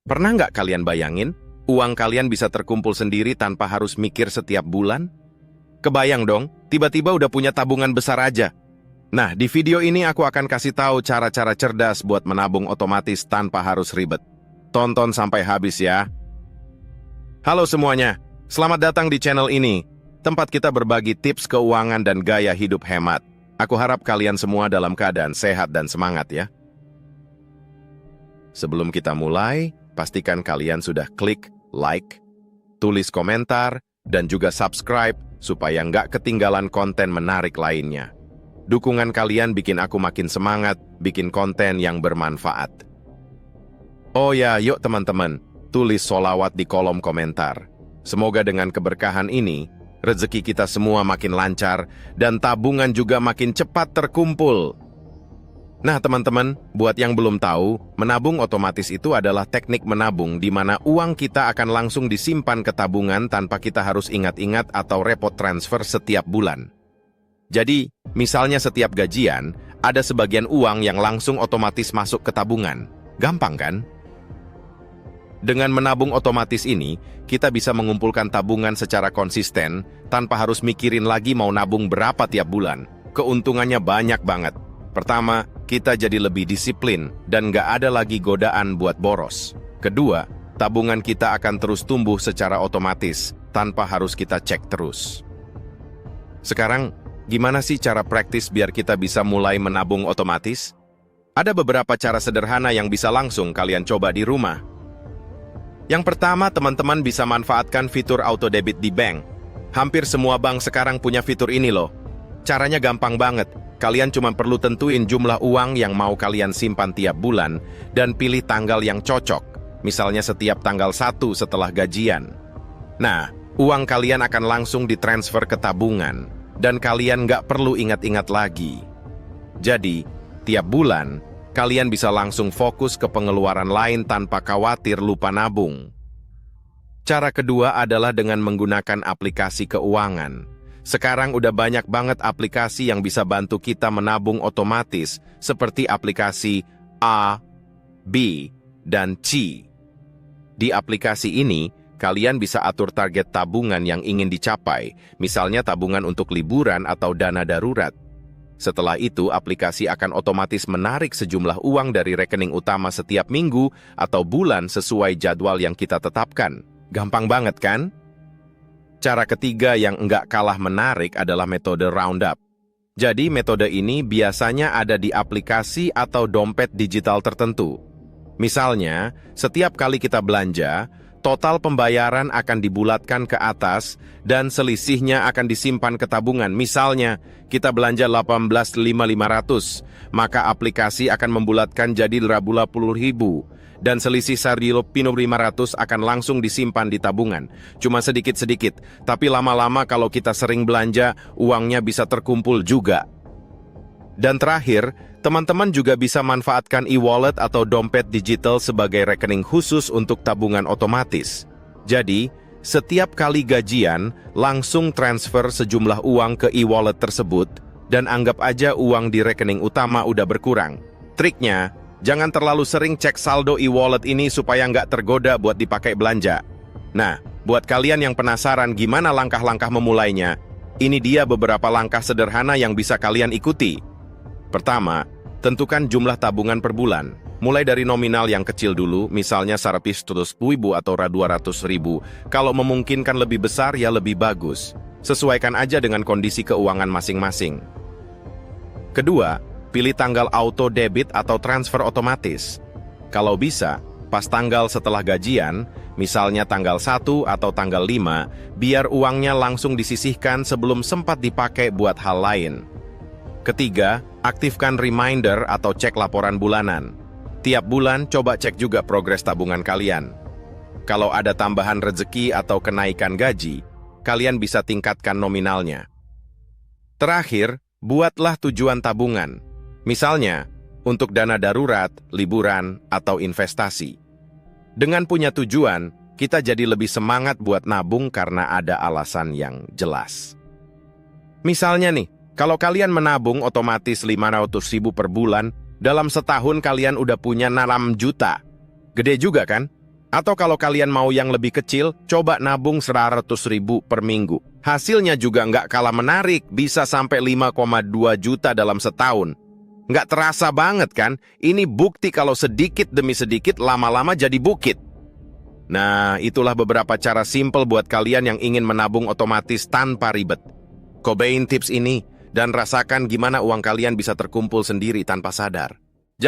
Pernah nggak kalian bayangin, uang kalian bisa terkumpul sendiri tanpa harus mikir setiap bulan? Kebayang dong, tiba-tiba udah punya tabungan besar aja. Nah, di video ini aku akan kasih tahu cara-cara cerdas buat menabung otomatis tanpa harus ribet. Tonton sampai habis ya. Halo semuanya, selamat datang di channel ini, tempat kita berbagi tips keuangan dan gaya hidup hemat. Aku harap kalian semua dalam keadaan sehat dan semangat ya. Sebelum kita mulai, pastikan kalian sudah klik like, tulis komentar, dan juga subscribe supaya nggak ketinggalan konten menarik lainnya. Dukungan kalian bikin aku makin semangat, bikin konten yang bermanfaat. Oh ya, yuk teman-teman, tulis sholawat di kolom komentar. Semoga dengan keberkahan ini, rezeki kita semua makin lancar, dan tabungan juga makin cepat terkumpul. Nah teman-teman, buat yang belum tahu, menabung otomatis itu adalah teknik menabung di mana uang kita akan langsung disimpan ke tabungan tanpa kita harus ingat-ingat atau repot transfer setiap bulan. Jadi, misalnya setiap gajian, ada sebagian uang yang langsung otomatis masuk ke tabungan. Gampang kan? Dengan menabung otomatis ini, kita bisa mengumpulkan tabungan secara konsisten tanpa harus mikirin lagi mau nabung berapa tiap bulan. Keuntungannya banyak banget. Pertama, kita jadi lebih disiplin dan nggak ada lagi godaan buat boros. Kedua, tabungan kita akan terus tumbuh secara otomatis tanpa harus kita cek terus. Sekarang, gimana sih cara praktis biar kita bisa mulai menabung otomatis? Ada beberapa cara sederhana yang bisa langsung kalian coba di rumah. Yang pertama, teman-teman bisa manfaatkan fitur auto debit di bank. Hampir semua bank sekarang punya fitur ini loh. Caranya gampang banget. Kalian cuma perlu tentuin jumlah uang yang mau kalian simpan tiap bulan dan pilih tanggal yang cocok, misalnya setiap tanggal 1 setelah gajian. Nah, uang kalian akan langsung ditransfer ke tabungan dan kalian nggak perlu ingat-ingat lagi. Jadi, tiap bulan, kalian bisa langsung fokus ke pengeluaran lain tanpa khawatir lupa nabung. Cara kedua adalah dengan menggunakan aplikasi keuangan. Sekarang udah banyak banget aplikasi yang bisa bantu kita menabung otomatis, seperti aplikasi A, B, dan C. Di aplikasi ini, kalian bisa atur target tabungan yang ingin dicapai, misalnya tabungan untuk liburan atau dana darurat. Setelah itu, aplikasi akan otomatis menarik sejumlah uang dari rekening utama setiap minggu atau bulan sesuai jadwal yang kita tetapkan. Gampang banget kan? Cara ketiga yang enggak kalah menarik adalah metode roundup. Jadi metode ini biasanya ada di aplikasi atau dompet digital tertentu. Misalnya, setiap kali kita belanja, total pembayaran akan dibulatkan ke atas dan selisihnya akan disimpan ke tabungan. Misalnya, kita belanja 18.500, maka aplikasi akan membulatkan jadi 10.000 dan selisih Sardio Pino 500 akan langsung disimpan di tabungan. Cuma sedikit-sedikit, tapi lama-lama kalau kita sering belanja, uangnya bisa terkumpul juga. Dan terakhir, teman-teman juga bisa manfaatkan e-wallet atau dompet digital sebagai rekening khusus untuk tabungan otomatis. Jadi, setiap kali gajian, langsung transfer sejumlah uang ke e-wallet tersebut, dan anggap aja uang di rekening utama udah berkurang. Triknya, jangan terlalu sering cek saldo e-wallet ini supaya nggak tergoda buat dipakai belanja. Nah, buat kalian yang penasaran gimana langkah-langkah memulainya, ini dia beberapa langkah sederhana yang bisa kalian ikuti. Pertama, tentukan jumlah tabungan per bulan. Mulai dari nominal yang kecil dulu, misalnya 100.000 atau 200.000. Kalau memungkinkan lebih besar ya lebih bagus. Sesuaikan aja dengan kondisi keuangan masing-masing. Kedua, pilih tanggal auto debit atau transfer otomatis. Kalau bisa, pas tanggal setelah gajian, misalnya tanggal 1 atau tanggal 5, biar uangnya langsung disisihkan sebelum sempat dipakai buat hal lain. Ketiga, aktifkan reminder atau cek laporan bulanan. Tiap bulan, coba cek juga progres tabungan kalian. Kalau ada tambahan rezeki atau kenaikan gaji, kalian bisa tingkatkan nominalnya. Terakhir, buatlah tujuan tabungan. Misalnya, untuk dana darurat, liburan, atau investasi. Dengan punya tujuan, kita jadi lebih semangat buat nabung karena ada alasan yang jelas. Misalnya nih, kalau kalian menabung otomatis 500.000 per bulan, dalam setahun kalian udah punya 6 juta. Gede juga kan? Atau kalau kalian mau yang lebih kecil, coba nabung 100.000 per minggu. Hasilnya juga nggak kalah menarik, bisa sampai 5,2 juta dalam setahun. Nggak terasa banget kan? Ini bukti kalau sedikit demi sedikit lama-lama jadi bukit. Nah, itulah beberapa cara simple buat kalian yang ingin menabung otomatis tanpa ribet. Cobain tips ini dan rasakan gimana uang kalian bisa terkumpul sendiri tanpa sadar.